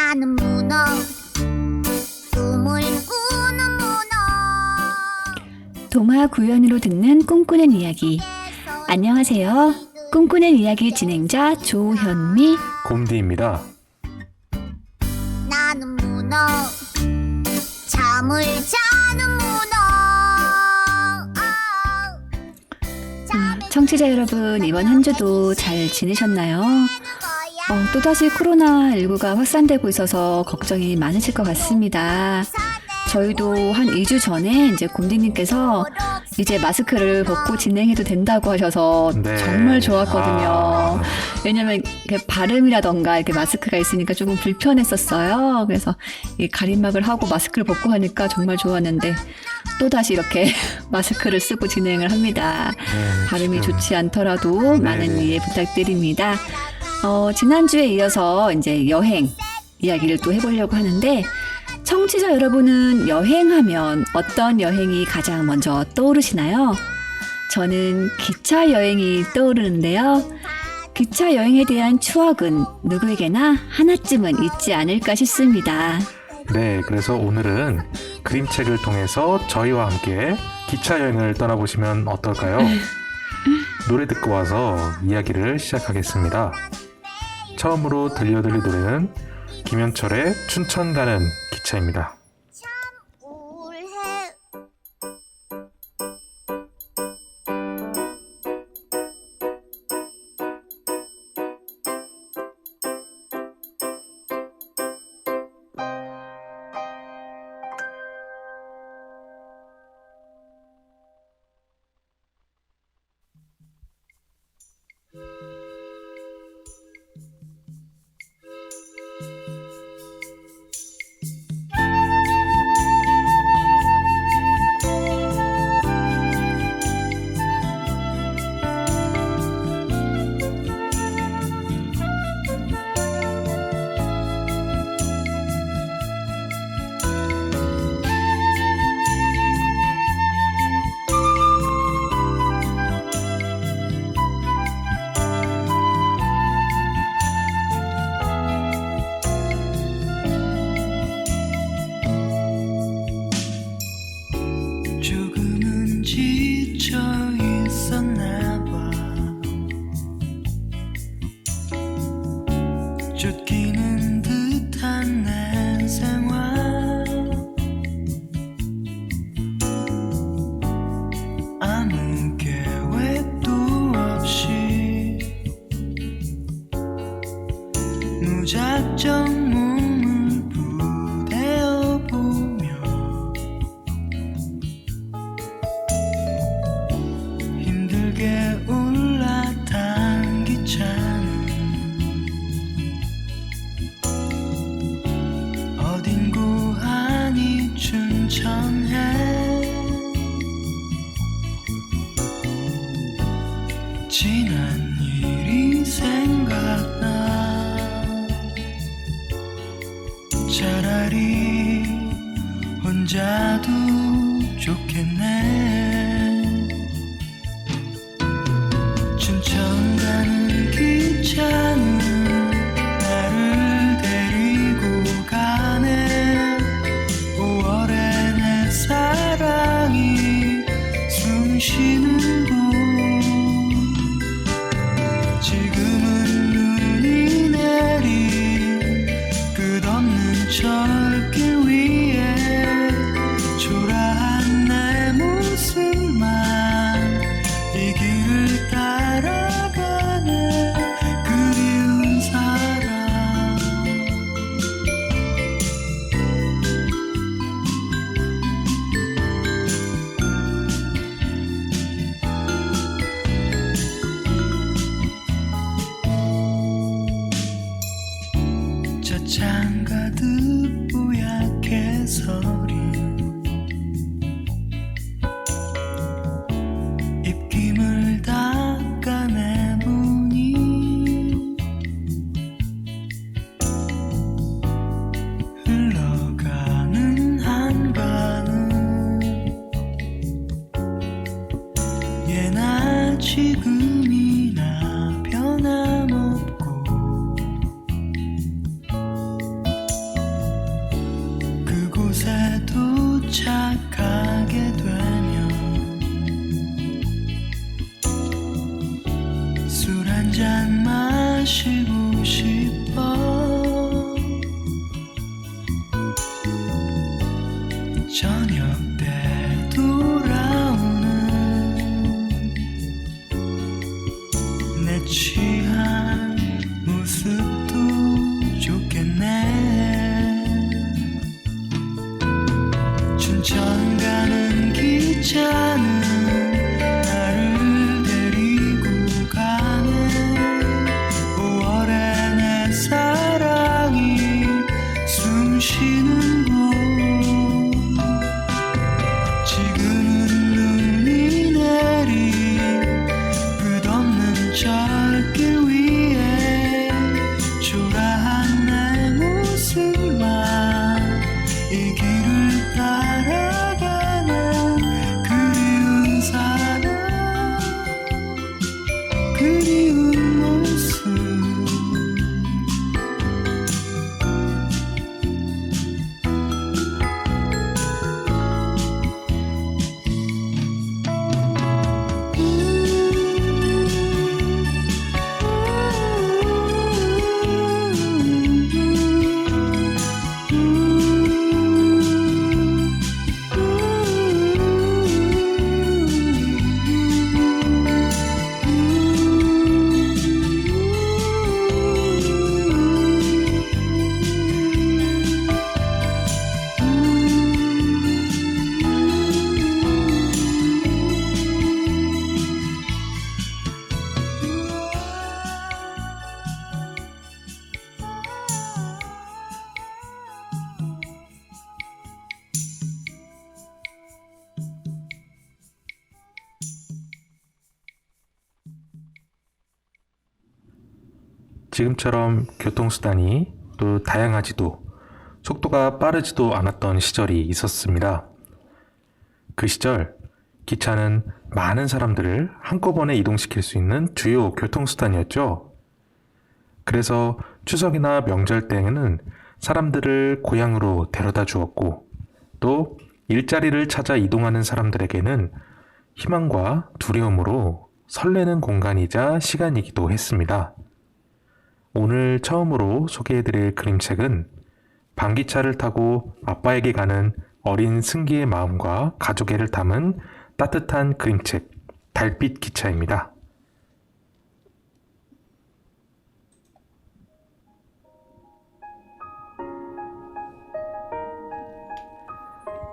나는 문어 꿈을 꾸는 문어. 동화 구연으로 듣는 꿈꾸는 이야기. 안녕하세요. 꿈꾸는 이야기 진행자 조현미 곰디입니다. 나는 문어 잠을 자는 문어. 청취자 여러분, 이번 한 주도 잘 지내셨나요? 또다시 코로나19가 확산되고 있어서 걱정이 많으실 것 같습니다. 저희도 한 2주 전에 이제 곰디님께서 이제 마스크를 벗고 진행해도 된다고 하셔서 네. 정말 좋았거든요. 왜냐면 이렇게 발음이라던가 이렇게 마스크가 있으니까 조금 불편했었어요. 그래서 이 가림막을 하고 마스크를 벗고 하니까 정말 좋았는데 또다시 이렇게 마스크를 쓰고 진행을 합니다. 발음이 좋지 않더라도 많은 이해 부탁드립니다. 지난주에 이어서 이제 여행 이야기를 또 해보려고 하는데, 청취자 여러분은 여행하면 어떤 여행이 가장 먼저 떠오르시나요? 저는 기차 여행이 떠오르는데요. 기차 여행에 대한 추억은 누구에게나 하나쯤은 있지 않을까 싶습니다. 네, 그래서 오늘은 그림책을 통해서 저희와 함께 기차 여행을 떠나보시면 어떨까요? 노래 듣고 와서 이야기를 시작하겠습니다. 처음으로 들려드릴 노래는 김현철의 춘천 가는 기차입니다. 우울해. 조금은 지쳐 있었나 봐. 쫓기는 듯한 내 생활, 아무 계획도 없이 무작정 몸을 부대어 보며 힘들게 올라탄 기차는 어딘 고하니 춘천해. 지난 일이 생각나. 차라리 혼자도 좋겠네. 춘천 가는 기차는 나를 데리고 가네. 5월에 내 사랑이 숨 쉬는 곳. 지금은 눈이 내린 끝없는 철길 위에 초라한 내 모습만 이 길을 따라가네. 그리운 사람. 저창 가득 뽀얗게 서린 입김을 닦아내보니 흘러가는 한가는 예나 지금이나 변함없고 인천 가는 기차는 나를 데리고 가네. 5월에 내 사랑이 숨 쉬는 곳. 지금은 눈이 내린 끝없는 철길 위에 초라한 내 모습만 이 길을 따라가는 그리운 사람, 그리운 모습. 지금처럼 교통수단이 또 다양하지도 속도가 빠르지도 않았던 시절이 있었습니다. 그 시절 기차는 많은 사람들을 한꺼번에 이동시킬 수 있는 주요 교통수단이었죠. 그래서 추석이나 명절 때에는 사람들을 고향으로 데려다 주었고, 또 일자리를 찾아 이동하는 사람들에게는 희망과 두려움으로 설레는 공간이자 시간이기도 했습니다. 오늘 처음으로 소개해드릴 그림책은 방기차를 타고 아빠에게 가는 어린 승기의 마음과 가족애를 담은 따뜻한 그림책 달빛 기차입니다.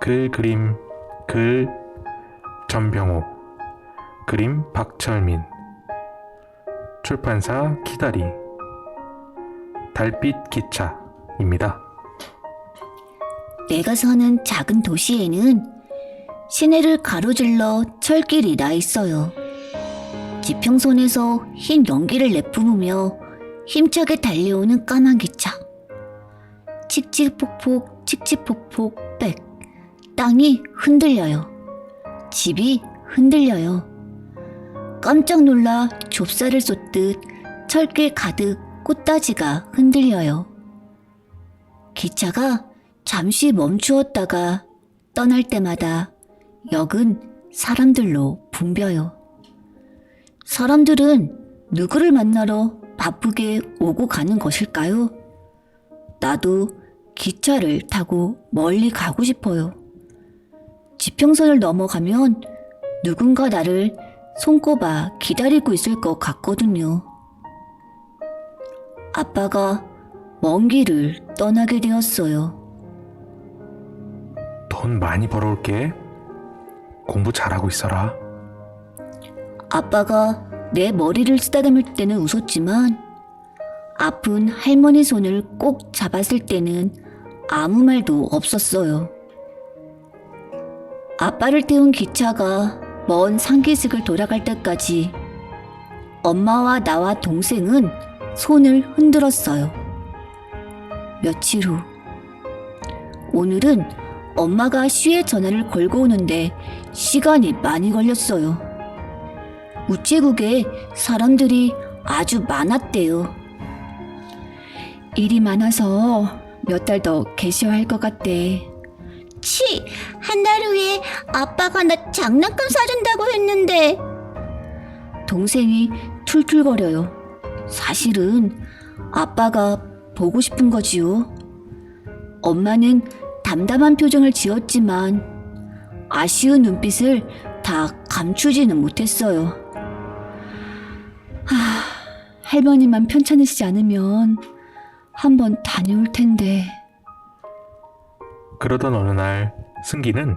그림 전병호, 그림 박철민, 출판사 키다리. 달빛 기차입니다. 내가 사는 작은 도시에는 시내를 가로질러 철길이 나 있어요. 지평선에서 흰 연기를 내뿜으며 힘차게 달려오는 까만 기차. 칙칙폭폭 칙칙폭폭 빽. 땅이 흔들려요. 집이 흔들려요. 깜짝 놀라 좁쌀을 쏟듯 철길 가득 꽃다지가 흔들려요. 기차가 잠시 멈추었다가 떠날 때마다 역은 사람들로 붐벼요. 사람들은 누구를 만나러 바쁘게 오고 가는 것일까요? 나도 기차를 타고 멀리 가고 싶어요. 지평선을 넘어가면 누군가 나를 손꼽아 기다리고 있을 것 같거든요. 아빠가 먼 길을 떠나게 되었어요. 돈 많이 벌어올게. 공부 잘하고 있어라. 아빠가 내 머리를 쓰다듬을 때는 웃었지만 아픈 할머니 손을 꼭 잡았을 때는 아무 말도 없었어요. 아빠를 태운 기차가 먼 상기슭을 돌아갈 때까지 엄마와 나와 동생은 손을 흔들었어요. 며칠 후, 오늘은 엄마가 시외 전화를 걸고 오는데 시간이 많이 걸렸어요. 우체국에 사람들이 아주 많았대요. 일이 많아서 몇 달 더 계셔야 할 것 같대. 치! 한 달 후에 아빠가 나 장난감 사준다고 했는데. 동생이 툴툴거려요. 사실은 아빠가 보고 싶은 거지요. 엄마는 담담한 표정을 지었지만 아쉬운 눈빛을 다 감추지는 못했어요. 할머니만 편찮으시지 않으면 한번 다녀올 텐데. 그러던 어느 날 승기는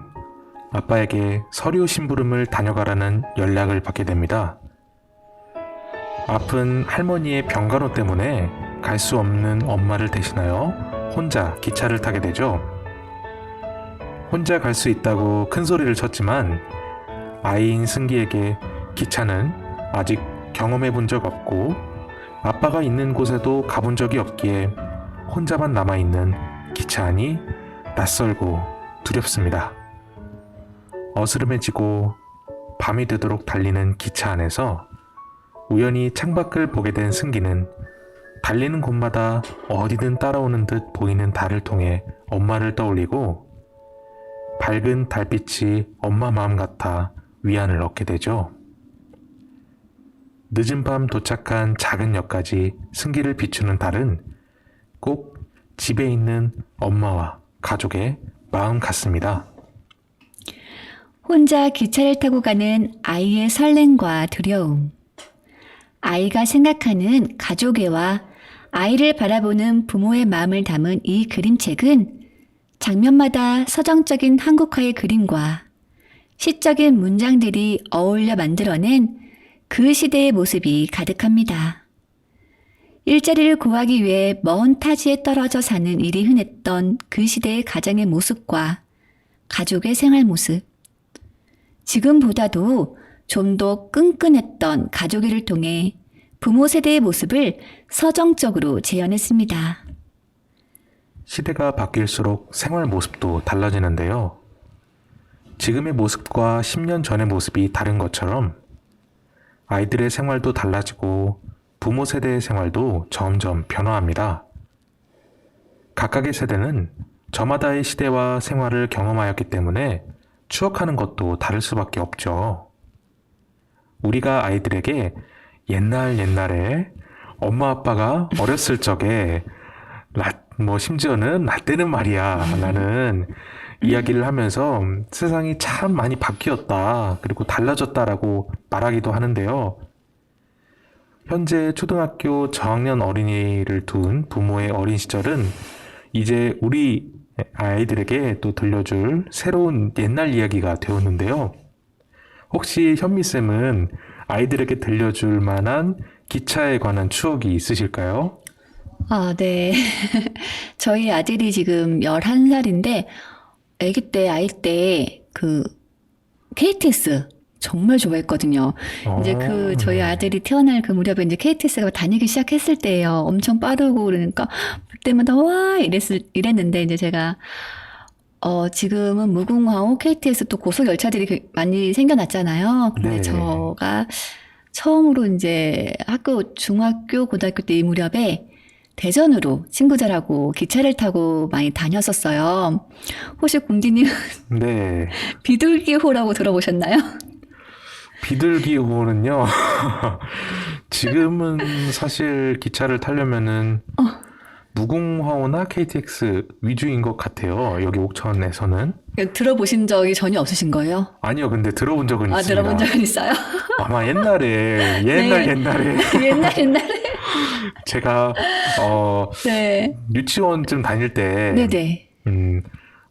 아빠에게 서류 심부름을 다녀가라는 연락을 받게 됩니다. 아픈 할머니의 병간호 때문에 갈 수 없는 엄마를 대신하여 혼자 기차를 타게 되죠. 혼자 갈 수 있다고 큰 소리를 쳤지만 아이인 승기에게 기차는 아직 경험해 본 적 없고 아빠가 있는 곳에도 가본 적이 없기에 혼자만 남아있는 기차 안이 낯설고 두렵습니다. 어스름해지고 밤이 되도록 달리는 기차 안에서 우연히 창밖을 보게 된 승기는 달리는 곳마다 어디든 따라오는 듯 보이는 달을 통해 엄마를 떠올리고 밝은 달빛이 엄마 마음 같아 위안을 얻게 되죠. 늦은 밤 도착한 작은 역까지 승기를 비추는 달은 꼭 집에 있는 엄마와 가족의 마음 같습니다. 혼자 기차를 타고 가는 아이의 설렘과 두려움. 아이가 생각하는 가족애와 아이를 바라보는 부모의 마음을 담은 이 그림책은 장면마다 서정적인 한국화의 그림과 시적인 문장들이 어울려 만들어낸 그 시대의 모습이 가득합니다. 일자리를 구하기 위해 먼 타지에 떨어져 사는 일이 흔했던 그 시대의 가정의 모습과 가족의 생활 모습. 지금보다도 좀 더 끈끈했던 가족애를 통해 부모 세대의 모습을 서정적으로 재현했습니다. 시대가 바뀔수록 생활 모습도 달라지는데요. 지금의 모습과 10년 전의 모습이 다른 것처럼 아이들의 생활도 달라지고 부모 세대의 생활도 점점 변화합니다. 각각의 세대는 저마다의 시대와 생활을 경험하였기 때문에 추억하는 것도 다를 수밖에 없죠. 우리가 아이들에게 옛날에 엄마 아빠가 어렸을 적에 심지어는 라떼는 말이야 라는 이야기를 하면서 세상이 참 많이 바뀌었다 그리고 달라졌다라고 말하기도 하는데요. 현재 초등학교 저학년 어린이를 둔 부모의 어린 시절은 이제 우리 아이들에게 또 들려줄 새로운 옛날 이야기가 되었는데요. 혹시 현미쌤은 아이들에게 들려줄 만한 기차에 관한 추억이 있으실까요? 아, 네. 저희 아들이 지금 11살인데, 아이 때, KTX 정말 좋아했거든요. 이제 저희 아들이 태어날 그 무렵에 이제 KTX가 다니기 시작했을 때예요. 엄청 빠르고 그러니까, 볼 때마다 와! 이랬는데, 이제 제가, 지금은 무궁화호, KTX 또 고속 열차들이 많이 생겨났잖아요. 근데 네. 저가 처음으로 이제 중학교, 고등학교 때 이 무렵에 대전으로 친구들하고 기차를 타고 많이 다녔었어요. 혹시 공지님 네. 비둘기호라고 들어보셨나요? 비둘기호는요. 지금은 사실 기차를 타려면은 무궁화호나 KTX 위주인 것 같아요. 여기 옥천에서는. 들어보신 적이 전혀 없으신 거예요? 아니요, 근데 들어본 적은 아, 있습니다. 들어본 적은 있어요? 아마 옛날에 옛날에. 제가 네. 유치원쯤 다닐 때 네네.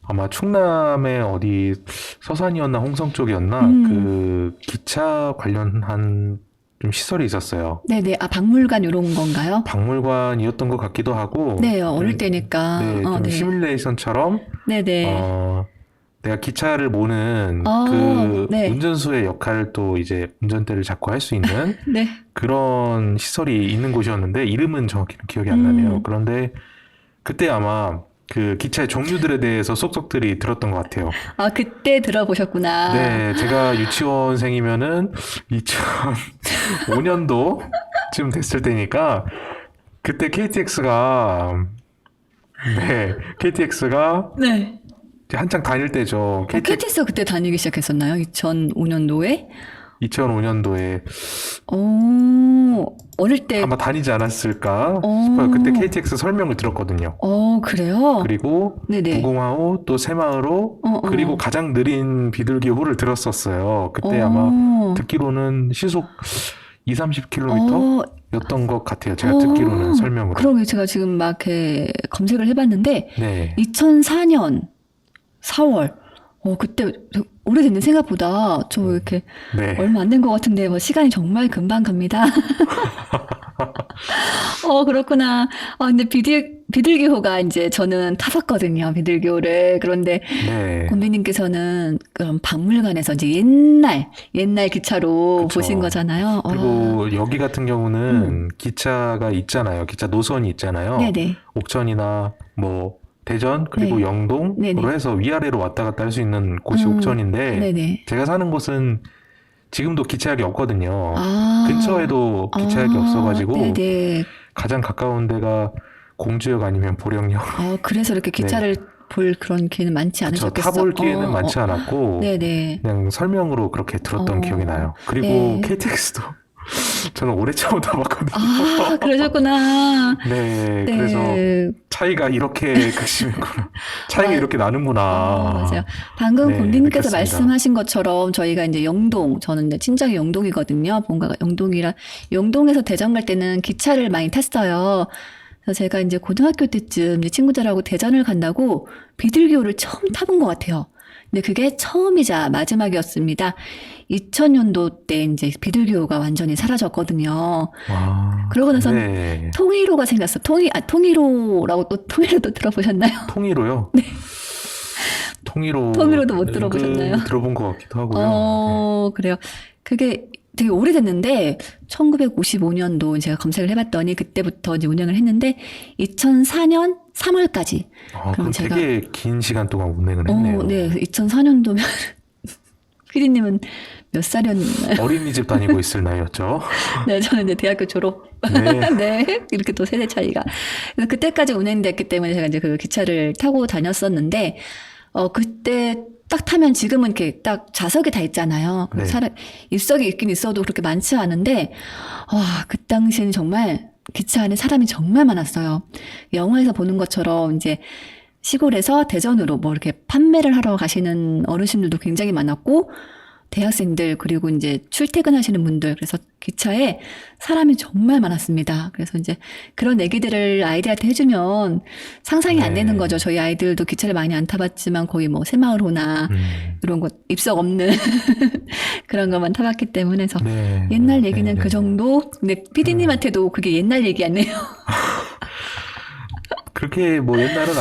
아마 충남의 어디 서산이었나 홍성 쪽이었나 그 기차 관련한 좀 시설이 있었어요. 네네. 아, 박물관 이런 건가요? 박물관이었던 것 같기도 하고. 네, 어릴 때니까. 네, 좀 네. 시뮬레이션처럼 네네. 내가 기차를 모는 네. 운전수의 역할을 또 이제 운전대를 잡고 할 수 있는 네. 그런 시설이 있는 곳이었는데 이름은 정확히 기억이 안 나네요. 그런데 그때 아마 그 기차의 종류들에 대해서 속속들이 들었던 것 같아요. 아, 그때 들어보셨구나. 네, 제가 유치원생이면은 2005년도쯤 됐을 때니까 그때 KTX가 네. 한창 다닐 때죠. KTX가 그때 다니기 시작했었나요? 2005년도에? 2005년도에 어릴 때. 아마 다니지 않았을까 싶어요. 그때 KTX 설명을 들었거든요. 그래요? 그리고 네네. 무궁화호 또 새마을호 그리고 가장 느린 비둘기호를 들었었어요. 그때 아마 듣기로는 시속 20-30km 였던 것 같아요. 제가 듣기로는 설명으로. 그러게 제가 지금 막 이렇게 검색을 해봤는데 네. 2004년 4월 그때 오래됐네, 생각보다. 저 이렇게 네. 얼마 안 된 것 같은데, 뭐, 시간이 정말 금방 갑니다. 그렇구나. 근데 비둘기호가 이제 저는 타봤거든요, 비둘기호를. 그런데 네. 곤비님께서는 그런 박물관에서 이제 옛날 기차로 그쵸. 보신 거잖아요. 그리고 여기 같은 경우는 기차가 있잖아요. 기차 노선이 있잖아요. 네네. 옥천이나 뭐 대전 그리고 네. 영동으로 네네. 해서 위아래로 왔다 갔다 할 수 있는 곳이 음, 옥천인데 네네. 제가 사는 곳은 지금도 기차역이 없거든요. 아. 근처에도 기차역이 없어가지고 네네. 가장 가까운 데가 공주역 아니면 보령역. 그래서 이렇게 기차를 볼 그런 기회는 많지 그쵸, 않으셨겠어. 타볼 기회는 많지 않았고 네네. 그냥 설명으로 그렇게 들었던 기억이 나요. 그리고 네. KTX도 저는 올해 처음 타봤거든요. 그러셨구나. 네, 네. 그래서 차이가 이렇게 극심했구나. 차이가 이렇게 나는구나. 맞아요. 방금 네, 곤비님께서 느꼈습니다. 말씀하신 것처럼 저희가 이제 저는 이제 친정이 영동이거든요. 본가가 영동이라, 영동에서 대전 갈 때는 기차를 많이 탔어요. 그래서 제가 이제 고등학교 때쯤 이제 친구들하고 대전을 간다고 비둘기호를 처음 타본 것 같아요. 근데 그게 처음이자 마지막이었습니다. 2000년도 때 이제 비둘기호가 완전히 사라졌거든요. 와, 그러고 나서 네. 통일호가 생겼어. 통일호라고 통일호도 들어보셨나요? 통일호요? 네. 통일호도 못 들어보셨나요? 들어본 것 같기도 하고요. 그래요. 그게 되게 오래됐는데 1955년도 제가 검색을 해봤더니 그때부터 이제 운영을 했는데 2004년 3월까지. 그럼 되게 긴 시간 동안 운행을 했네요. 네, 2004년도면 피디님은 몇 살이었나요? 어린이집 다니고 있을 나이였죠. 네, 저는 이제 대학교 졸업. 네. 네, 이렇게 또 세대 차이가. 그래서 그때까지 운행됐기 때문에 제가 이제 그 기차를 타고 다녔었는데, 그때 딱 타면 지금은 이렇게 딱 좌석이 다 있잖아요. 네. 입석이 있긴 있어도 그렇게 많지 않은데, 그 당시에는 정말 기차 안에 사람이 정말 많았어요. 영화에서 보는 것처럼 이제 시골에서 대전으로 뭐 이렇게 판매를 하러 가시는 어르신들도 굉장히 많았고, 대학생들, 그리고 이제 출퇴근하시는 분들, 그래서 기차에 사람이 정말 많았습니다. 그래서 이제 그런 얘기들을 아이들한테 해주면 상상이 안 네. 되는 거죠. 저희 아이들도 기차를 많이 안 타봤지만 거의 뭐 새마을호나 이런 것, 입석 없는 그런 것만 타봤기 때문에. 그래서 네. 옛날 얘기는 네. 그 정도? 근데 피디님한테도 그게 옛날 얘기 아니에요? 그렇게 뭐 옛날은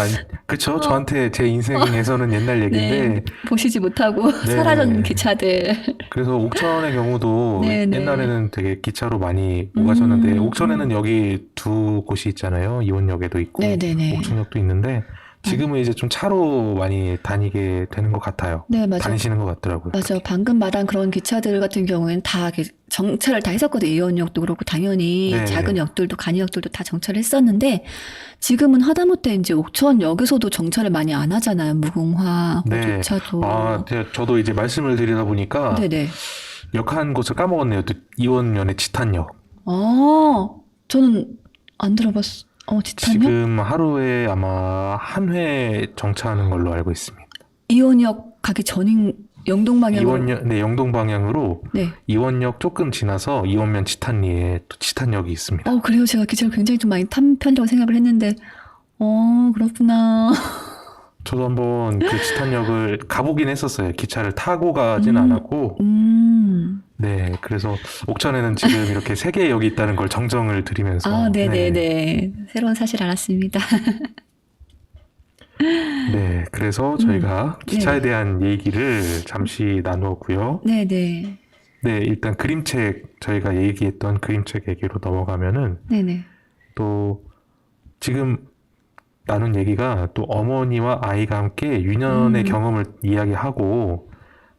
그쵸? 저한테 제 인생에서는 옛날 얘기인데 네, 보시지 못하고 네. 사라진 기차들. 그래서 옥천의 경우도 네, 네. 옛날에는 되게 기차로 많이 오가셨는데 음. 옥천에는 여기 두 곳이 있잖아요. 이원역에도 있고 네네네. 옥천역도 있는데 지금은 이제 좀 차로 많이 다니게 되는 것 같아요. 네, 맞아요. 다니시는 것 같더라고요. 맞아. 방금 말한 그런 기차들 같은 경우에는 다 이렇게 정차를 다 했었거든요. 이원역도 그렇고 당연히 네. 작은 역들도 간이역들도 다 정차를 했었는데 지금은 하다못해 이제 옥천역에서도 정차를 많이 안 하잖아요. 무궁화, 네. 호조차도. 저도 이제 말씀을 드리다 보니까 네네. 역 한 곳을 까먹었네요. 또 이원면의 지탄역. 저는 안 들어봤어. 지탄역? 지금 하루에 아마 한 회 정차하는 걸로 알고 있습니다. 이원역 가기 전인 영동 방향으로. 네, 영동 방향으로 네. 이원역 조금 지나서 이원면 지탄리에 또 지탄역이 있습니다. 그래요. 제가 기차를 굉장히 좀 많이 탄 편이라고 생각을 했는데, 그렇구나. 저도 한번 그 지탄역을 가보긴 했었어요. 기차를 타고 가진 않았고. 네, 그래서 옥천에는 지금 이렇게 세 개의 역이 있다는 걸 정정을 드리면서. 네네네. 새로운 사실 알았습니다. 네, 그래서 저희가 기차에 대한 얘기를 잠시 나누었고요. 네네. 네, 일단 그림책, 저희가 얘기했던 그림책 얘기로 넘어가면은 네네. 또 지금 나눈 얘기가 또 어머니와 아이가 함께 유년의 경험을 이야기하고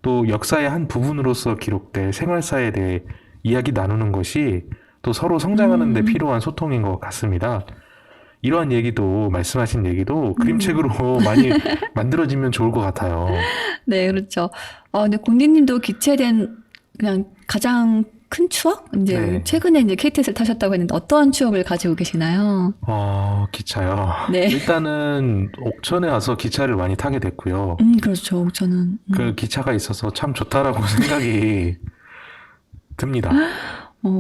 또 역사의 한 부분으로서 기록될 생활사에 대해 이야기 나누는 것이 또 서로 성장하는 데 필요한 소통인 것 같습니다. 이러한 얘기도 말씀하신 얘기도 그림책으로 많이 만들어지면 좋을 것 같아요. 네, 그렇죠. 근데 곤디님도 기차에 대한 그냥 가장 큰 추억? 이제 네. 최근에 이제 KTX를 타셨다고 했는데 어떤 추억을 가지고 계시나요? 기차요. 네. 일단은 옥천에 와서 기차를 많이 타게 됐고요. 그렇죠. 저는. 그 기차가 있어서 참 좋다라고 생각이 듭니다.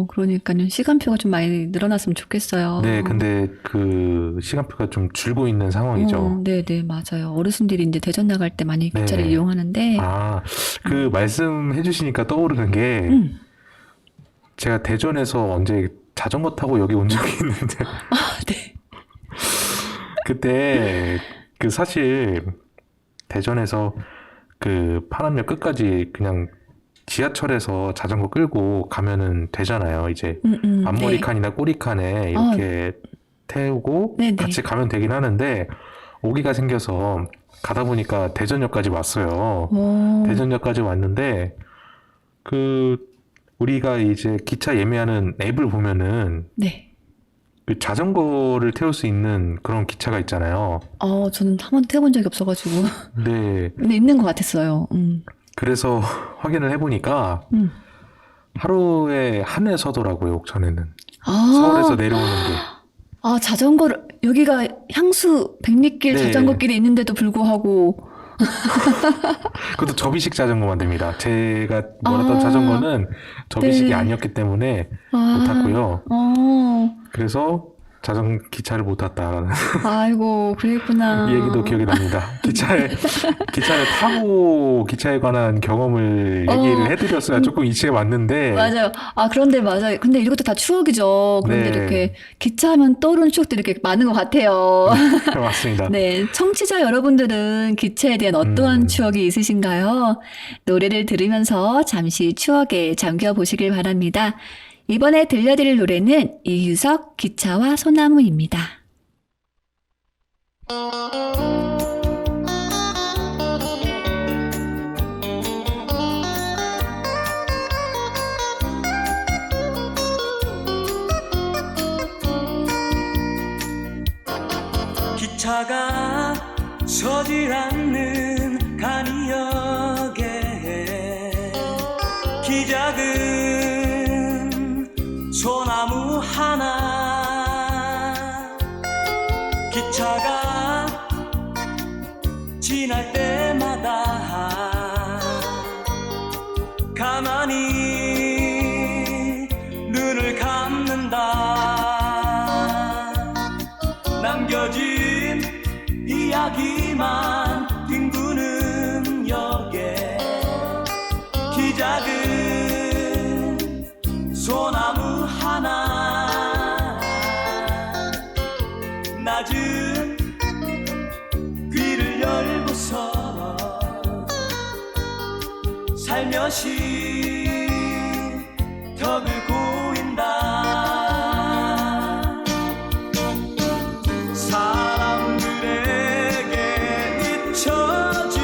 그러니까요. 시간표가 좀 많이 늘어났으면 좋겠어요. 네, 근데 그 시간표가 좀 줄고 있는 상황이죠. 네네, 맞아요. 어르신들이 이제 대전 나갈 때 많이 네. 기차를 이용하는데, 아, 그 말씀해 주시니까 떠오르는 게 음. 제가 대전에서 언제 자전거 타고 여기 온 적이 있는데 네. 그때 그 사실 대전에서 그 파남역 끝까지 그냥 지하철에서 자전거 끌고 가면은 되잖아요. 이제 네. 앞머리칸이나 꼬리칸에 이렇게 태우고 네네. 같이 가면 되긴 하는데 오기가 생겨서 가다 보니까 대전역까지 왔어요. 대전역까지 왔는데 그 우리가 이제 기차 예매하는 앱을 보면은 네. 그 자전거를 태울 수 있는 그런 기차가 있잖아요. 저는 한 번도 태워본 적이 없어가지고. 네. 근데 있는 것 같았어요. 그래서 확인을 해보니까 음. 하루에 한 회 서더라고요, 옥천에는. 아, 서울에서 내려오는 게. 자전거를, 여기가 향수 백리길 네. 자전거길이 있는데도 불구하고, 그것도 접이식 자전거만 됩니다. 제가 몰았던 아, 자전거는 접이식이 네. 아니었기 때문에 아, 못 탔고요. 그래서 기차를 못 탔다라는 아이고, 그랬구나. 이 얘기도 기억이 납니다. 기차를 타고 기차에 관한 경험을 얘기를 해드렸어야 조금 이치가 맞는데. 맞아요. 그런데 맞아요. 근데 이것도 다 추억이죠. 그런데 네. 이렇게 기차하면 떠오르는 추억들이 이렇게 많은 것 같아요. 맞습니다. 네. 청취자 여러분들은 기차에 대한 어떠한 음. 추억이 있으신가요? 노래를 들으면서 잠시 추억에 잠겨 보시길 바랍니다. 이번에 들려드릴 노래는 이유석 기차와 소나무입니다. 기차가 서질 않는 간이역에 기작은 소나무 하나 기차가 지날 때마다 가만히 눈을 감는다 남겨진 이야기만 뒹구는 역에 기작은 소나무 하나 낮은 귀를 열고서 살며시 턱을 고인다 사람들에게 잊혀진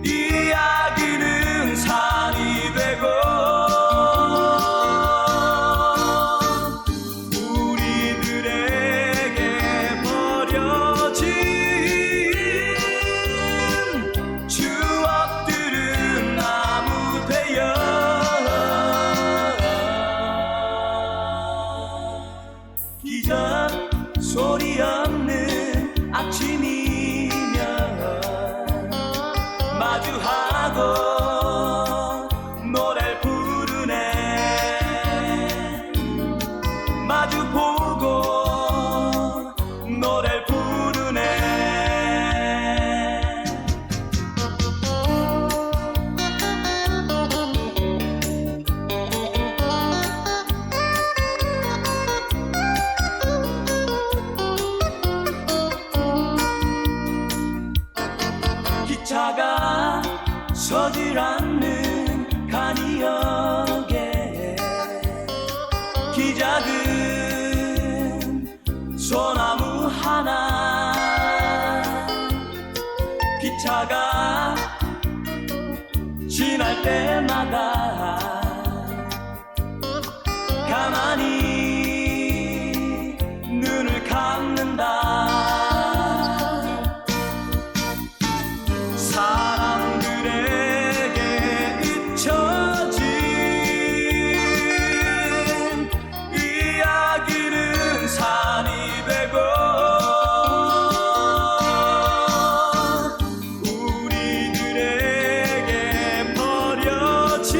이야기는 산이 되고 우리들에게 버려진 추억들은 나무 되어 이전 소리 없는 아침이면 마주하고 노래를 부르네 마주보고 노래를 부르네 기차가 서질 않는 간이역에 기작은 소나무 하나 기차가 지날 때마다 가만히 눈을 감는다 사람들에게 잊혀진 이야기는 산이 되고 우리들에게 버려진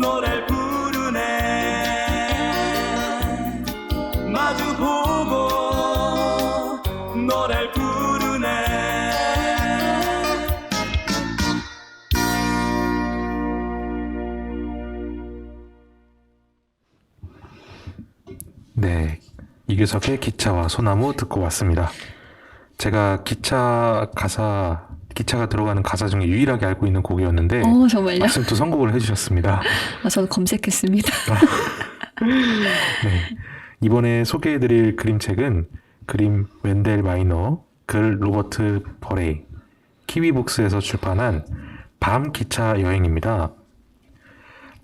노래를 부르네. 마주보고 노래를 부르네. 네, 이규석의 기차와 소나무 듣고 왔습니다. 제가 기차가 들어가는 가사 중에 유일하게 알고 있는 곡이었는데 정말요? 마침 또 선곡을 해주셨습니다. 저도 검색했습니다. 네, 이번에 소개해드릴 그림책은 그림 웬델 마이너, 글 로버트 버레이, 키위북스에서 출판한 밤 기차 여행입니다.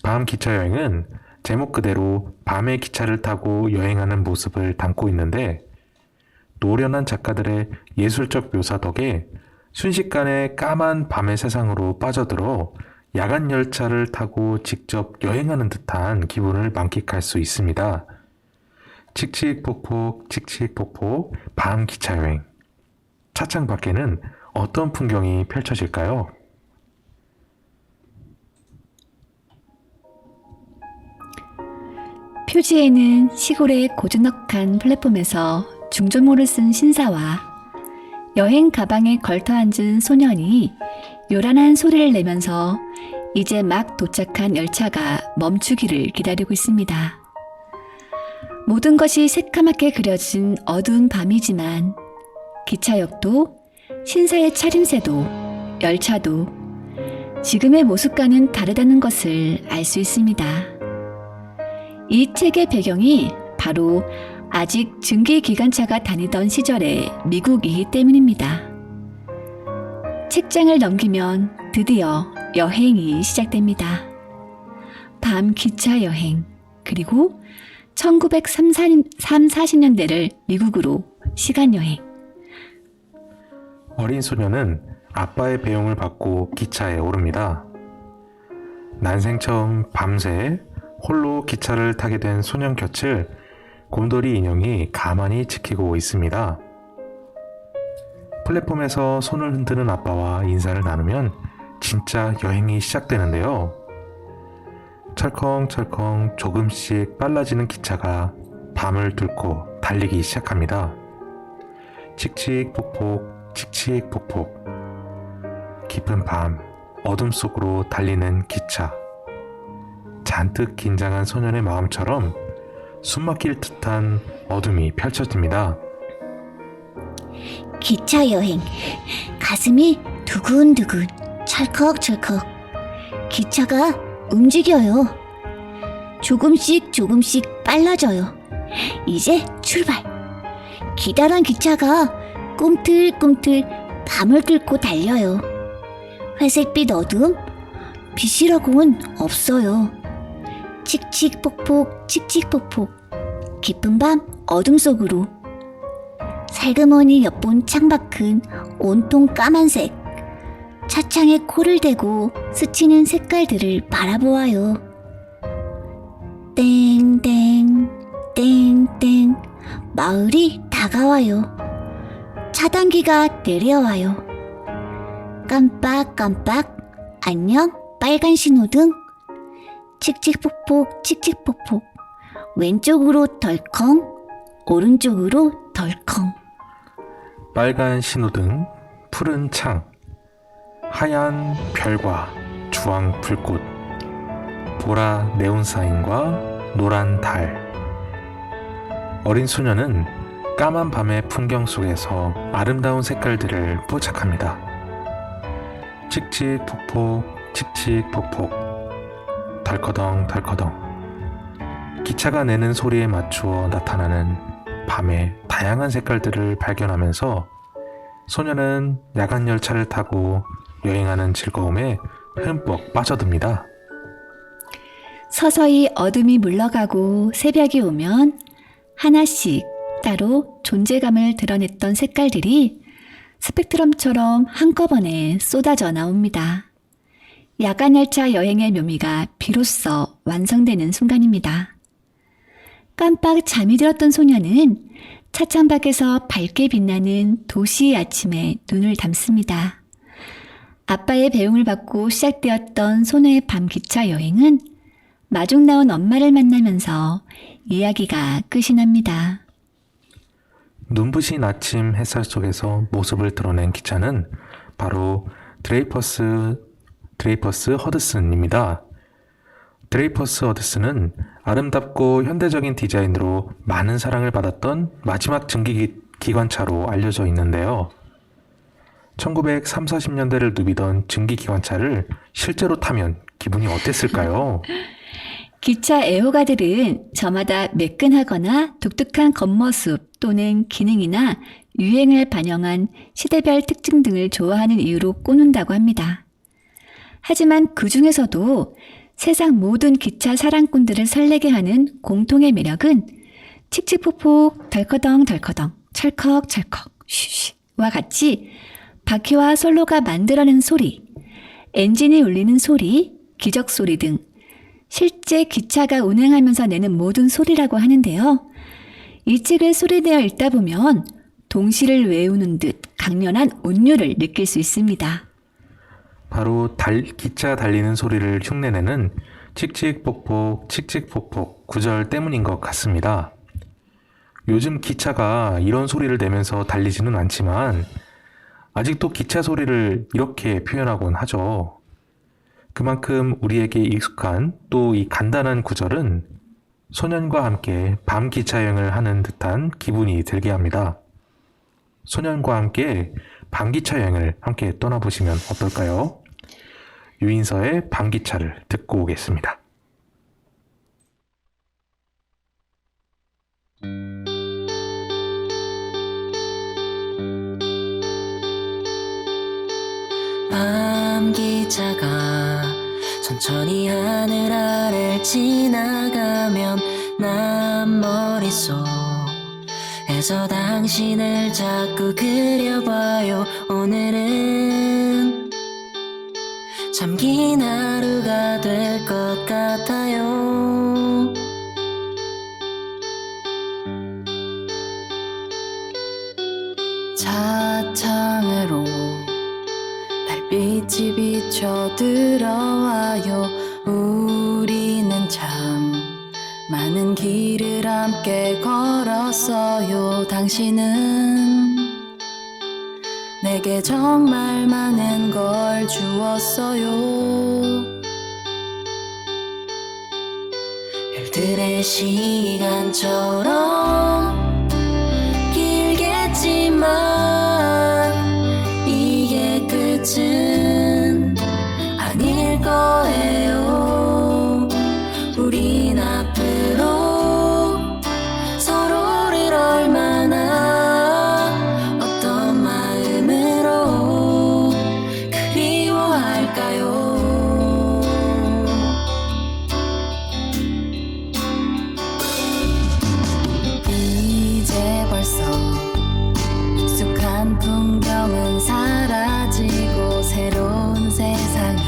밤 기차 여행은 제목 그대로 밤의 기차를 타고 여행하는 모습을 담고 있는데 노련한 작가들의 예술적 묘사 덕에 순식간에 까만 밤의 세상으로 빠져들어 야간 열차를 타고 직접 여행하는 듯한 기분을 만끽할 수 있습니다. 칙칙폭폭 칙칙폭폭 밤 기차 여행. 차창 밖에는 어떤 풍경이 펼쳐질까요? 표지에는 시골의 고즈넉한 플랫폼에서 중조모를 쓴 신사와 여행 가방에 걸터 앉은 소년이 요란한 소리를 내면서 이제 막 도착한 열차가 멈추기를 기다리고 있습니다. 모든 것이 새까맣게 그려진 어두운 밤이지만 기차역도 신사의 차림새도 열차도 지금의 모습과는 다르다는 것을 알 수 있습니다. 이 책의 배경이 바로 아직 증기기관차가 다니던 시절의 미국이기 때문입니다. 책장을 넘기면 드디어 여행이 시작됩니다. 밤 기차 여행, 그리고 1940년대를 미국으로 시간여행. 어린 소녀는 아빠의 배웅을 받고 기차에 오릅니다. 난생 처음 밤새 홀로 기차를 타게 된 소년 곁을 곰돌이 인형이 가만히 지키고 있습니다. 플랫폼에서 손을 흔드는 아빠와 인사를 나누면 진짜 여행이 시작되는데요. 철컹철컹 조금씩 빨라지는 기차가 밤을 뚫고 달리기 시작합니다. 칙칙폭폭 칙칙폭폭. 깊은 밤 어둠 속으로 달리는 기차. 잔뜩 긴장한 소년의 마음처럼 숨막힐 듯한 어둠이 펼쳐집니다. 기차 여행. 가슴이 두근두근, 찰컥찰컥. 기차가 움직여요. 조금씩 빨라져요. 이제 출발. 기다란 기차가 꿈틀꿈틀 밤을 뚫고 달려요. 회색빛 어둠? 빛이라고는 없어요. 칙칙폭폭 칙칙폭폭. 깊은 밤 어둠 속으로. 살그머니 엿본 창밖은 온통 까만색. 차창에 코를 대고 스치는 색깔들을 바라보아요. 땡땡 땡땡. 마을이 다가와요. 차단기가 내려와요. 깜빡깜빡. 안녕 빨간 신호등. 칙칙폭폭 칙칙폭폭. 왼쪽으로 덜컹, 오른쪽으로 덜컹. 빨간 신호등, 푸른 창, 하얀 별과 주황 불꽃, 보라 네온사인과 노란 달. 어린 소녀는 까만 밤의 풍경 속에서 아름다운 색깔들을 포착합니다. 칙칙폭폭 칙칙폭폭. 덜커덩 덜커덩. 기차가 내는 소리에 맞추어 나타나는 밤의 다양한 색깔들을 발견하면서 소녀는 야간 열차를 타고 여행하는 즐거움에 흠뻑 빠져듭니다. 서서히 어둠이 물러가고 새벽이 오면 하나씩 따로 존재감을 드러냈던 색깔들이 스펙트럼처럼 한꺼번에 쏟아져 나옵니다. 야간 열차 여행의 묘미가 비로소 완성되는 순간입니다. 깜빡 잠이 들었던 소녀는 차창 밖에서 밝게 빛나는 도시의 아침에 눈을 감습니다. 아빠의 배웅을 받고 시작되었던 소녀의 밤 기차 여행은 마중 나온 엄마를 만나면서 이야기가 끝이 납니다. 눈부신 아침 햇살 속에서 모습을 드러낸 기차는 바로 드레이퍼스 허드슨입니다. 드레이퍼스 허드슨은 아름답고 현대적인 디자인으로 많은 사랑을 받았던 마지막 증기기관차로 알려져 있는데요. 1930, 40년대를 누비던 증기기관차를 실제로 타면 기분이 어땠을까요? 기차 애호가들은 저마다 매끈하거나 독특한 겉모습 또는 기능이나 유행을 반영한 시대별 특징 등을 좋아하는 이유로 꼽는다고 합니다. 하지만 그 중에서도 세상 모든 기차 사랑꾼들을 설레게 하는 공통의 매력은 칙칙폭폭, 덜커덩, 찰컥찰컥, 쉬쉬와 같이 바퀴와 솔로가 만들어낸 소리, 엔진이 울리는 소리, 기적 소리 등 실제 기차가 운행하면서 내는 모든 소리라고 하는데요. 이 책을 소리내어 읽다 보면 동시를 외우는 듯 강렬한 온유를 느낄 수 있습니다. 바로 기차 달리는 소리를 흉내내는 칙칙폭폭 구절 때문인 것 같습니다. 요즘 기차가 이런 소리를 내면서 달리지는 않지만 아직도 기차 소리를 이렇게 표현하곤 하죠. 그만큼 우리에게 익숙한 또 이 간단한 구절은 소년과 함께 밤 기차 여행을 하는 듯한 기분이 들게 합니다. 소년과 함께 밤 기차 여행을 함께 떠나보시면 어떨까요? 유인서의 밤 기차를 듣고 오겠습니다. 밤 기차가 천천히 하늘 아래를 지나가면 난 머릿속에서 당신을 자꾸 그려봐요. 오늘은 잠긴 하루가 될 것 같아요. 차창으로 달빛이 비쳐 들어와요. 우리는 참 많은 길을 함께 걸었어요. 당신은 내게 정말 많은 걸 주었어요. 별들의 시간처럼 길겠지만 이게 끝은 아닐 거예요. 우린 앞으로 서로를 얼마나 어떤 마음으로 그리워할까요? 이제 벌써 익숙한 풍경은 사라지고 새로운 세상이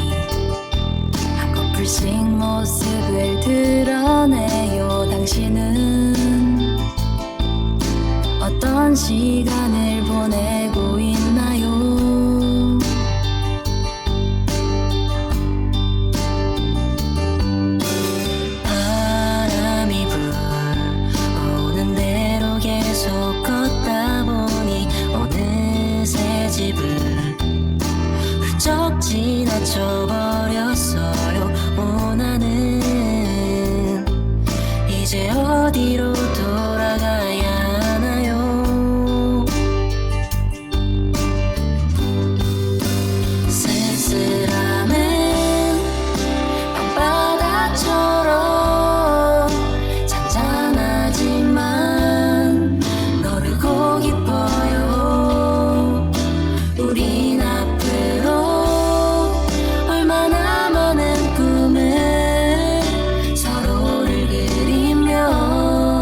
한꺼풀씩 모습을 드러내요. 당신은 어떤 시간을 보내고 있나요? 바람이 불어오는 대로 계속 걷다 보니 어느새 집을 훌쩍 지나쳐버렸어요. 나는 이제 어디로 돌아가야 하나요? 쓸쓸함은 밤바다처럼 잔잔하지만 너르고 깊어요. 우린 앞으로 얼마나 많은 꿈을 서로를 그리며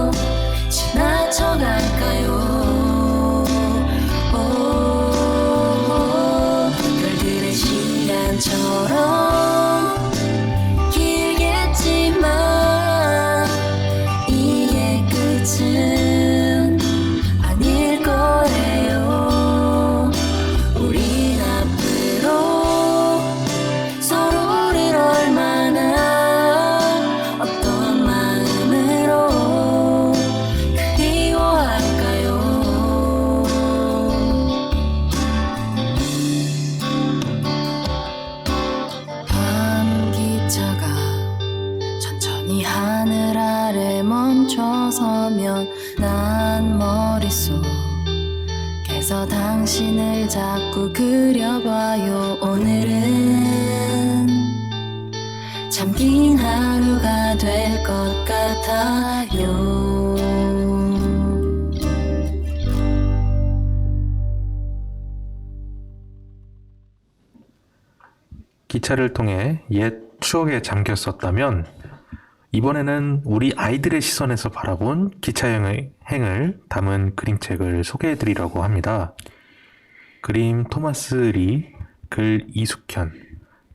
네 하늘 아래 멈춰서면 난 머릿속에서 당신을 자꾸 그려봐요. 오늘은 참 긴 하루가 될 것 같아요. 기차를 통해 옛 추억에 잠겼었다면 이번에는 우리 아이들의 시선에서 바라본 기차 여행을 담은 그림책을 소개해드리려고 합니다. 그림 토마스 리, 글 이숙현,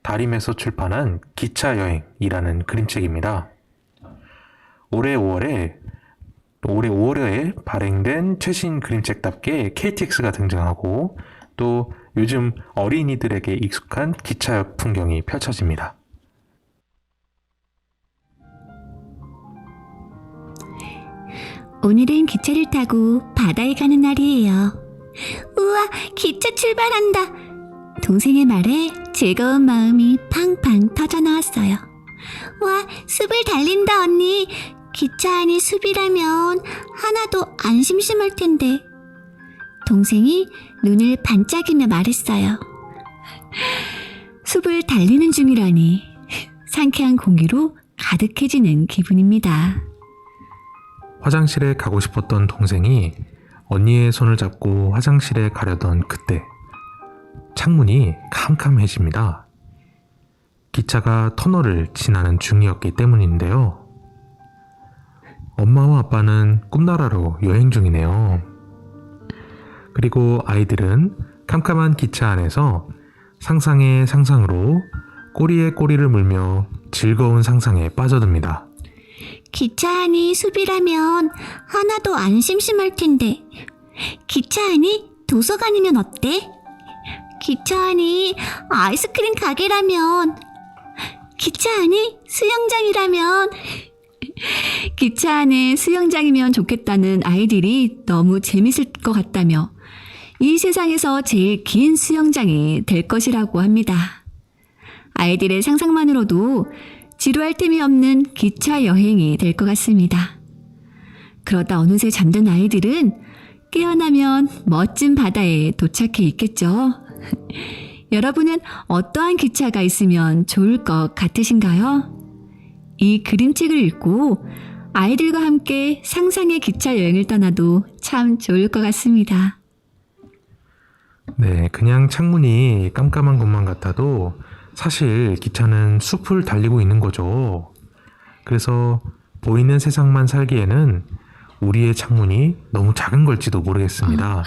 다림에서 출판한 기차 여행이라는 그림책입니다. 올해 5월에 발행된 최신 그림책답게 KTX가 등장하고 또 요즘 어린이들에게 익숙한 기차역 풍경이 펼쳐집니다. 오늘은 기차를 타고 바다에 가는 날이에요. 우와, 기차 출발한다. 동생의 말에 즐거운 마음이 팡팡 터져 나왔어요. 와, 숲을 달린다 언니. 기차 안이 숲이라면 하나도 안 심심할 텐데. 동생이 눈을 반짝이며 말했어요. 숲을 달리는 중이라니 상쾌한 공기로 가득해지는 기분입니다. 화장실에 가고 싶었던 동생이 언니의 손을 잡고 화장실에 가려던 그때 창문이 캄캄해집니다. 기차가 터널을 지나는 중이었기 때문인데요. 엄마와 아빠는 꿈나라로 여행 중이네요. 그리고 아이들은 캄캄한 기차 안에서 상상의 상상으로 꼬리에 꼬리를 물며 즐거운 상상에 빠져듭니다. 기차 안이 숲이라면 하나도 안 심심할 텐데. 기차 안이 도서관이면 어때? 기차 안이 아이스크림 가게라면. 기차 안이 수영장이라면. 기차 안에 수영장이면 좋겠다는 아이들이 너무 재밌을 것 같다며 이 세상에서 제일 긴 수영장이 될 것이라고 합니다. 아이들의 상상만으로도 지루할 틈이 없는 기차 여행이 될 것 같습니다. 그러다 어느새 잠든 아이들은 깨어나면 멋진 바다에 도착해 있겠죠. 여러분은 어떠한 기차가 있으면 좋을 것 같으신가요? 이 그림책을 읽고 아이들과 함께 상상의 기차 여행을 떠나도 참 좋을 것 같습니다. 네, 그냥 창문이 깜깜한 것만 같아도 사실 기차는 숲을 달리고 있는 거죠. 그래서 보이는 세상만 살기에는 우리의 창문이 너무 작은 걸지도 모르겠습니다.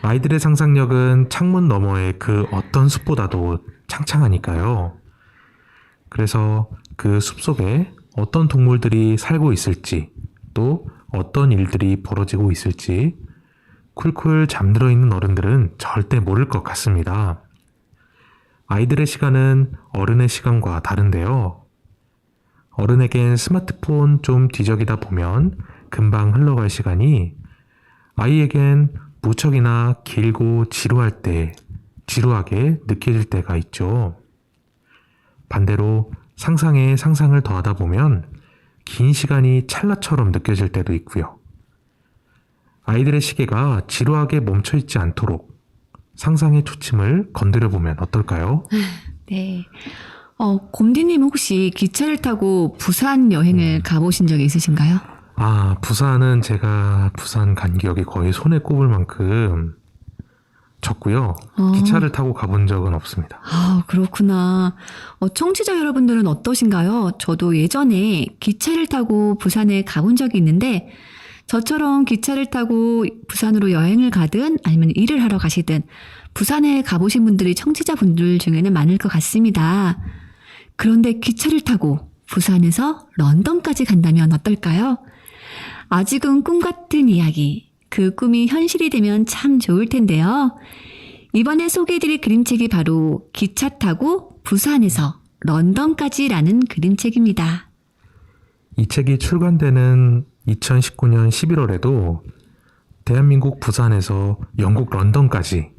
아이들의 상상력은 창문 너머의 그 어떤 숲보다도 창창하니까요. 그래서 그 숲속에 어떤 동물들이 살고 있을지, 또 어떤 일들이 벌어지고 있을지 쿨쿨 잠들어 있는 어른들은 절대 모를 것 같습니다. 아이들의 시간은 어른의 시간과 다른데요. 어른에겐 스마트폰 좀 뒤적이다 보면 금방 흘러갈 시간이 아이에겐 무척이나 길고 지루하게 느껴질 때가 있죠. 반대로 상상에 상상을 더하다 보면 긴 시간이 찰나처럼 느껴질 때도 있고요. 아이들의 시계가 지루하게 멈춰있지 않도록 상상의 초침을 건드려보면 어떨까요? 네. 곰디님 혹시 기차를 타고 부산 여행을 가보신 적이 있으신가요? 부산은 제가 부산 간 기억이 거의 손에 꼽을 만큼 적고요. 기차를 타고 가본 적은 없습니다. 그렇구나. 청취자 여러분들은 어떠신가요? 저도 예전에 기차를 타고 부산에 가본 적이 있는데 저처럼 기차를 타고 부산으로 여행을 가든 아니면 일을 하러 가시든 부산에 가보신 분들이 청취자분들 중에는 많을 것 같습니다. 그런데 기차를 타고 부산에서 런던까지 간다면 어떨까요? 아직은 꿈 같은 이야기, 그 꿈이 현실이 되면 참 좋을 텐데요. 이번에 소개해드릴 그림책이 바로 기차 타고 부산에서 런던까지라는 그림책입니다. 이 책이 출간되는 2019년 11월에도 대한민국 부산에서 영국 런던까지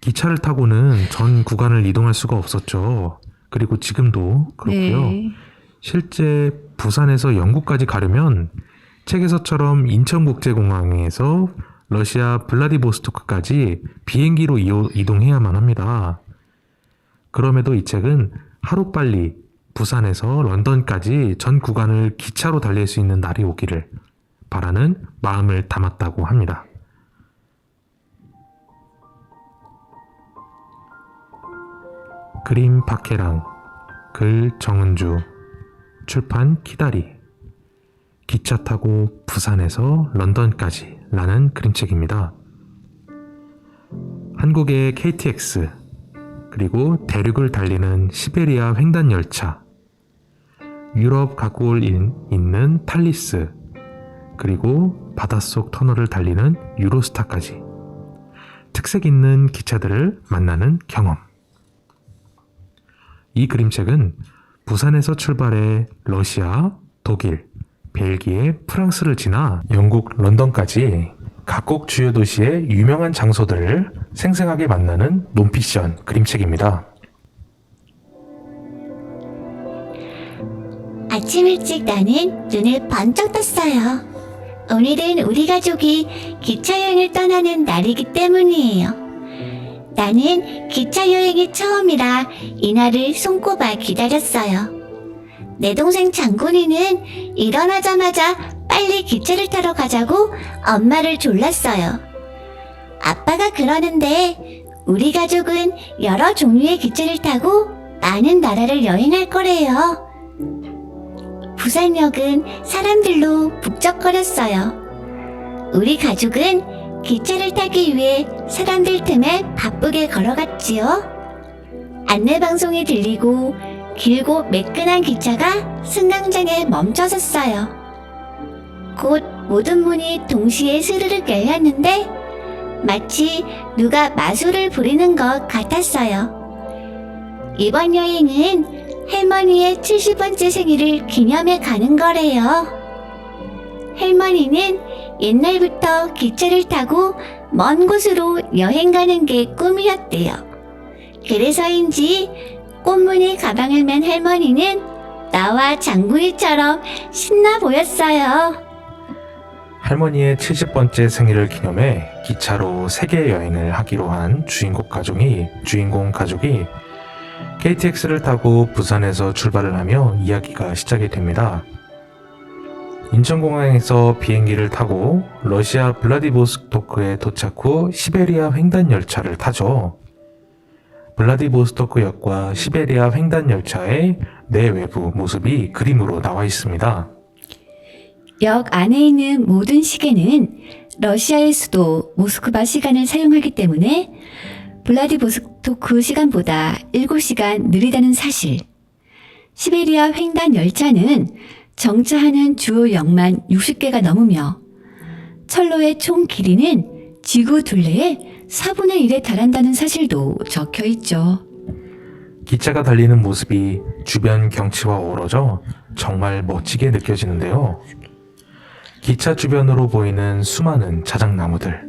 기차를 타고는 전 구간을 이동할 수가 없었죠. 그리고 지금도 그렇고요. 네. 실제 부산에서 영국까지 가려면 책에서처럼 인천국제공항에서 러시아 블라디보스토크까지 비행기로 이동해야만 합니다. 그럼에도 이 책은 하루빨리 부산에서 런던까지 전 구간을 기차로 달릴 수 있는 날이 오기를 바라는 마음을 담았다고 합니다. 그림 박혜랑, 글 정은주, 출판 키다리. 기차 타고 부산에서 런던까지 라는 그림책입니다. 한국의 KTX, 그리고 대륙을 달리는 시베리아 횡단열차, 유럽 각국을 잇는 탈리스, 그리고 바닷속 터널을 달리는 유로스타까지 특색 있는 기차들을 만나는 경험. 이 그림책은 부산에서 출발해 러시아, 독일, 벨기에, 프랑스를 지나 영국 런던까지 각국 주요 도시의 유명한 장소들을 생생하게 만나는 논피션 그림책입니다. 아침 일찍 나는 눈을 번쩍 떴어요. 오늘은 우리 가족이 기차 여행을 떠나는 날이기 때문이에요. 나는 기차 여행이 처음이라 이날을 손꼽아 기다렸어요. 내 동생 장군이는 일어나자마자 빨리 기차를 타러 가자고 엄마를 졸랐어요. 아빠가 그러는데 우리 가족은 여러 종류의 기차를 타고 많은 나라를 여행할 거래요. 부산역은 사람들로 북적거렸어요. 우리 가족은 기차를 타기 위해 사람들 틈에 바쁘게 걸어갔지요. 안내방송이 들리고 길고 매끈한 기차가 승강장에 멈춰섰어요. 곧 모든 문이 동시에 스르륵 열렸는데 마치 누가 마술을 부리는 것 같았어요. 이번 여행은 할머니의 70번째 생일을 기념해 가는 거래요. 할머니는 옛날부터 기차를 타고 먼 곳으로 여행 가는 게 꿈이었대요. 그래서인지 꽃무늬 가방을 맨 할머니는 나와 장군이처럼 신나 보였어요. 할머니의 70번째 생일을 기념해 기차로 세계 여행을 하기로 한 주인공 가족이 KTX를 타고 부산에서 출발을 하며 이야기가 시작이 됩니다. 인천공항에서 비행기를 타고 러시아 블라디보스토크에 도착 후 시베리아 횡단열차를 타죠. 블라디보스토크역과 시베리아 횡단열차의 내외부 모습이 그림으로 나와 있습니다. 역 안에 있는 모든 시계는 러시아의 수도 모스크바 시간을 사용하기 때문에 블라디보스토크 시간보다 7시간 느리다는 사실. 시베리아 횡단 열차는 정차하는 주요 역만 60개가 넘으며 철로의 총 길이는 지구 둘레의 4분의 1에 달한다는 사실도 적혀 있죠. 기차가 달리는 모습이 주변 경치와 어우러져 정말 멋지게 느껴지는데요. 기차 주변으로 보이는 수많은 자작나무들.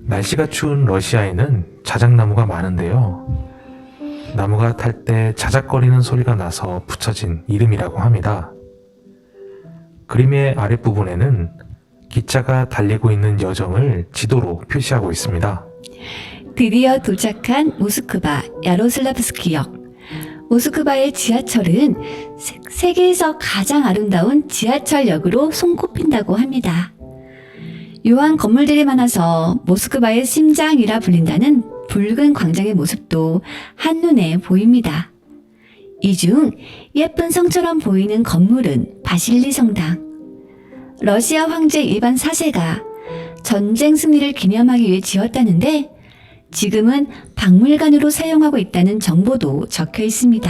날씨가 추운 러시아에는 자작나무가 많은데요. 나무가 탈 때 자작거리는 소리가 나서 붙여진 이름이라고 합니다. 그림의 아랫부분에는 기차가 달리고 있는 여정을 지도로 표시하고 있습니다. 드디어 도착한 모스크바 야로슬라브스키역. 모스크바의 지하철은 세계에서 가장 아름다운 지하철역으로 손꼽힌다고 합니다. 묘한 건물들이 많아서 모스크바의 심장이라 불린다는 붉은 광장의 모습도 한눈에 보입니다. 이 중 예쁜 성처럼 보이는 건물은 바실리 성당. 러시아 황제 이반 4세가 전쟁 승리를 기념하기 위해 지었다는데 지금은 박물관으로 사용하고 있다는 정보도 적혀 있습니다.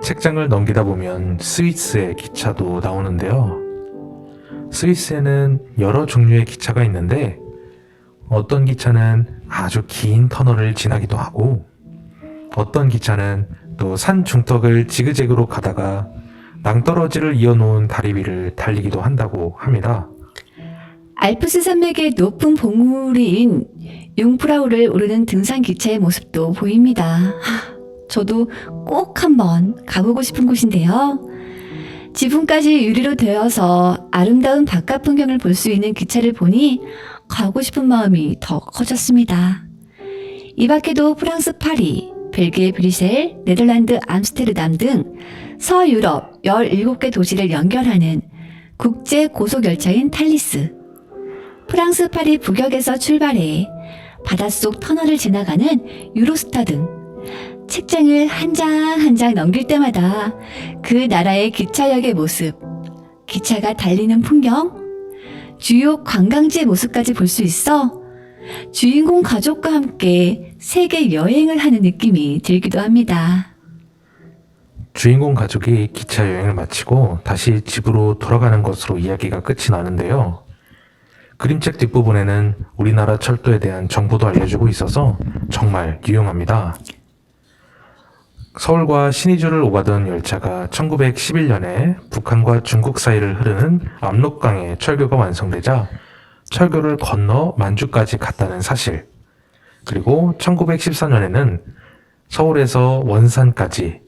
책장을 넘기다 보면 스위스의 기차도 나오는데요. 스위스에는 여러 종류의 기차가 있는데 어떤 기차는 아주 긴 터널을 지나기도 하고 어떤 기차는 또 산 중턱을 지그재그로 가다가 낭떠러지를 이어놓은 다리 위를 달리기도 한다고 합니다. 알프스 산맥의 높은 봉우리인 융프라우를 오르는 등산 기차의 모습도 보입니다. 저도 꼭 한번 가보고 싶은 곳인데요. 지붕까지 유리로 되어서 아름다운 바깥 풍경을 볼 수 있는 기차를 보니 가고 싶은 마음이 더 커졌습니다. 이 밖에도 프랑스 파리, 벨기에 브뤼셀, 네덜란드 암스테르담 등 서유럽 17개 도시를 연결하는 국제 고속열차인 탈리스. 프랑스 파리 북역에서 출발해 바닷속 터널을 지나가는 유로스타 등 책장을 한 장 한 장 넘길 때마다 그 나라의 기차역의 모습, 기차가 달리는 풍경, 주요 관광지의 모습까지 볼 수 있어 주인공 가족과 함께 세계 여행을 하는 느낌이 들기도 합니다. 주인공 가족이 기차 여행을 마치고 다시 집으로 돌아가는 것으로 이야기가 끝이 나는데요. 그림책 뒷부분에는 우리나라 철도에 대한 정보도 알려주고 있어서 정말 유용합니다. 서울과 신의주를 오가던 열차가 1911년에 북한과 중국 사이를 흐르는 압록강에 철교가 완성되자 철교를 건너 만주까지 갔다는 사실, 그리고 1914년에는 서울에서 원산까지,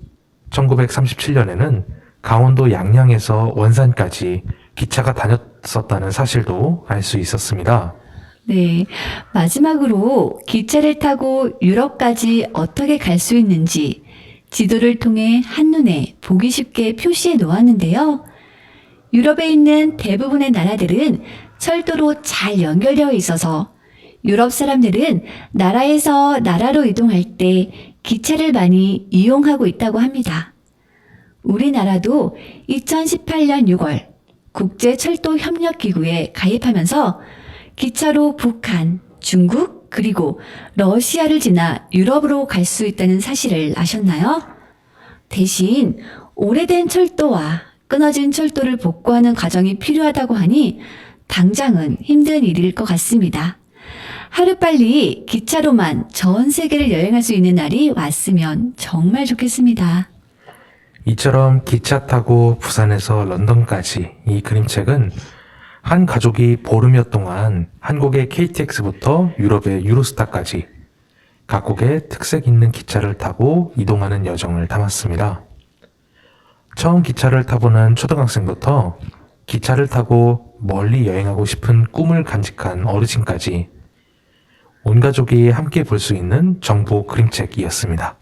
1937년에는 강원도 양양에서 원산까지 기차가 다녔었다는 사실도 알 수 있었습니다. 네, 마지막으로 기차를 타고 유럽까지 어떻게 갈 수 있는지 지도를 통해 한눈에 보기 쉽게 표시해 놓았는데요. 유럽에 있는 대부분의 나라들은 철도로 잘 연결되어 있어서 유럽 사람들은 나라에서 나라로 이동할 때 기차를 많이 이용하고 있다고 합니다. 우리나라도 2018년 6월 국제철도협력기구에 가입하면서 기차로 북한, 중국, 그리고 러시아를 지나 유럽으로 갈 수 있다는 사실을 아셨나요? 대신 오래된 철도와 끊어진 철도를 복구하는 과정이 필요하다고 하니 당장은 힘든 일일 것 같습니다. 하루빨리 기차로만 전 세계를 여행할 수 있는 날이 왔으면 정말 좋겠습니다. 이처럼 기차 타고 부산에서 런던까지, 이 그림책은 한 가족이 보름여 동안 한국의 KTX부터 유럽의 유로스타까지 각국의 특색 있는 기차를 타고 이동하는 여정을 담았습니다. 처음 기차를 타보는 초등학생부터 기차를 타고 멀리 여행하고 싶은 꿈을 간직한 어르신까지 온 가족이 함께 볼 수 있는 정보 그림책이었습니다.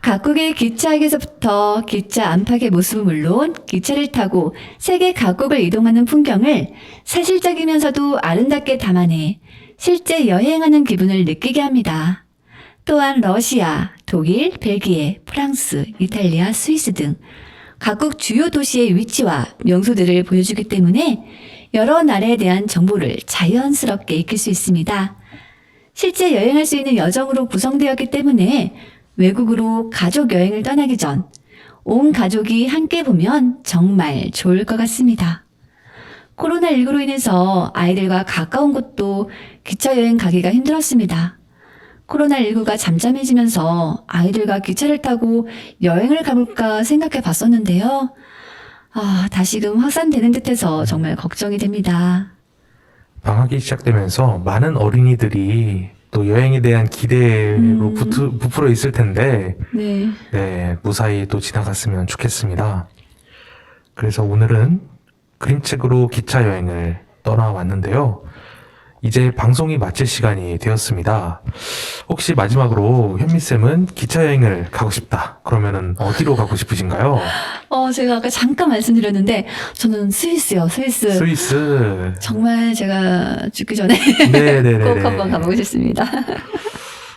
각국의 기차역에서부터 기차 안팎의 모습은 물론 기차를 타고 세계 각국을 이동하는 풍경을 사실적이면서도 아름답게 담아내 실제 여행하는 기분을 느끼게 합니다. 또한 러시아, 독일, 벨기에, 프랑스, 이탈리아, 스위스 등 각국 주요 도시의 위치와 명소들을 보여주기 때문에 여러 나라에 대한 정보를 자연스럽게 익힐 수 있습니다. 실제 여행할 수 있는 여정으로 구성되었기 때문에 외국으로 가족 여행을 떠나기 전 온 가족이 함께 보면 정말 좋을 것 같습니다. 코로나19로 인해서 아이들과 가까운 곳도 기차 여행 가기가 힘들었습니다. 코로나19가 잠잠해지면서 아이들과 기차를 타고 여행을 가볼까 생각해 봤었는데요. 다시금 확산되는 듯해서 정말 걱정이 됩니다. 방학이 시작되면서 많은 어린이들이 또 여행에 대한 기대로 부풀어 있을 텐데, 네. 무사히 또 지나갔으면 좋겠습니다. 그래서 오늘은 그림책으로 기차 여행을 떠나왔는데요. 이제 방송이 마칠 시간이 되었습니다. 혹시 마지막으로 현미쌤은 기차 여행을 가고 싶다, 그러면은 어디로 가고 싶으신가요? 제가 아까 잠깐 말씀드렸는데 저는 스위스요. 스위스. 정말 제가 죽기 전에 네네네. 꼭 한번 가보고 싶습니다.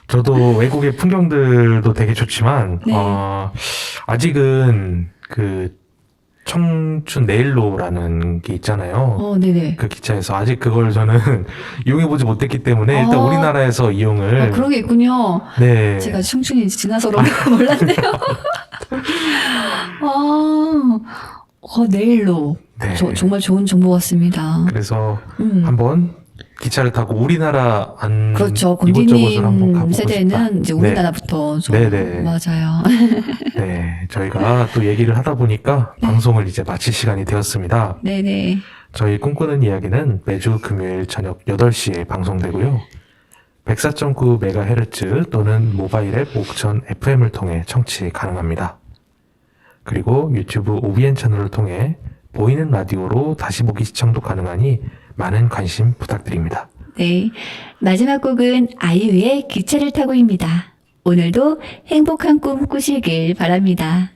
저도 외국의 풍경들도 되게 좋지만, 네. 아직은 그 청춘 네일로라는 게 있잖아요. 네네. 그 기차에서 아직 그걸 저는 이용해보지 못했기 때문에 일단 우리나라에서 이용을. 그런 게 있군요. 네. 제가 청춘이 지나서 몰랐네요. 네일로. 네. 정말 좋은 정보 같습니다. 그래서 한번 기차를 타고 우리나라 그렇죠. 이곳저곳을 한번 곤디님 가보고 세대는 싶다. 이제 우리나라부터 좀 네네. 맞아요. 네, 저희가 또 얘기를 하다 보니까 방송을 이제 마칠 시간이 되었습니다. 네네. 저희 꿈꾸는 이야기는 매주 금요일 저녁 8시에 방송되고요. 104.9MHz 또는 모바일 앱 옥천 FM을 통해 청취 가능합니다. 그리고 유튜브 OBN 채널을 통해 보이는 라디오로 다시 보기 시청도 가능하니 많은 관심 부탁드립니다. 네, 마지막 곡은 아이유의 기차를 타고입니다. 오늘도 행복한 꿈 꾸시길 바랍니다.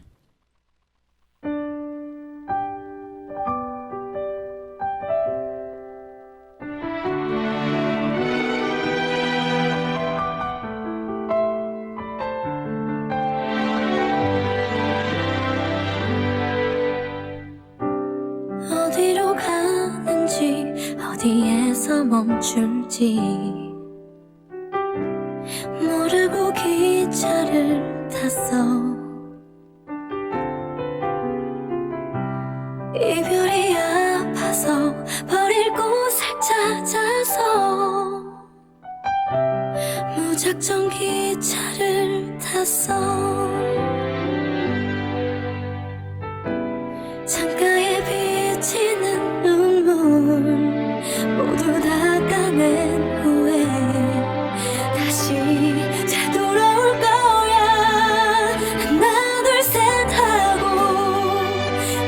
어디로 가는지 어디에서 멈출지 모르고 기차를 탔어. 이별이 아파서 버릴 곳을 찾아서 무작정 기차를 탔어. 창가에 비치는 눈물 모두 닦아낸 후에 다시 되돌아올 거야. 하나 둘 셋 하고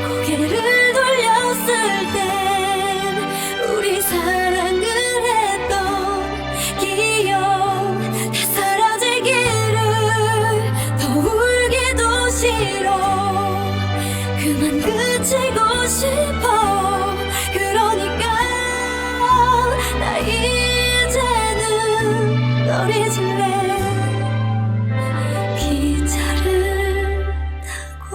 고개를 돌렸을 땐 우리 사랑을 했던 기억 다 사라지기를 더 울기도 싫어. 그만 그치고 싶어. 그러니까 나 이제는 널 잊을래. 기차를 타고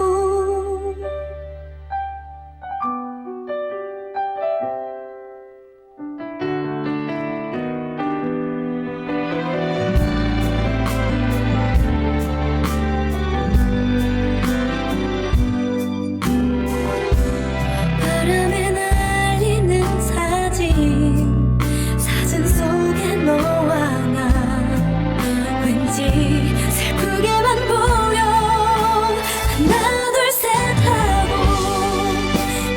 바람에 날리는 사진 속에 너와 나 왠지 슬프게만 보여. 하나 둘 셋 하고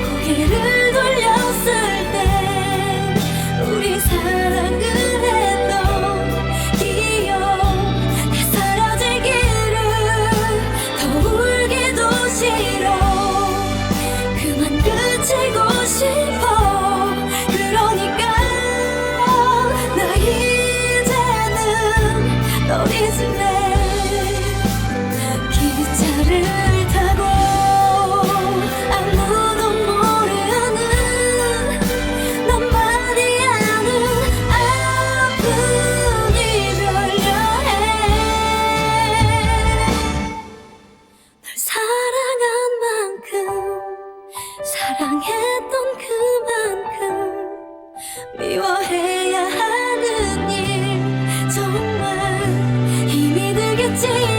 고개를 돌렸을 땐 우리 사랑을 했던 기억 다 사라지기를 더 울기도 싫어. 그만 그치고 싶어. 그러니까 나 이제는 널 잊을래. 기차를 타고 아무도 모르는 너만이 아는 아픈 이별 여행. 널 사랑한 만큼 사랑했던 그만큼 미워해야 하는 일 정말 힘이 들겠지.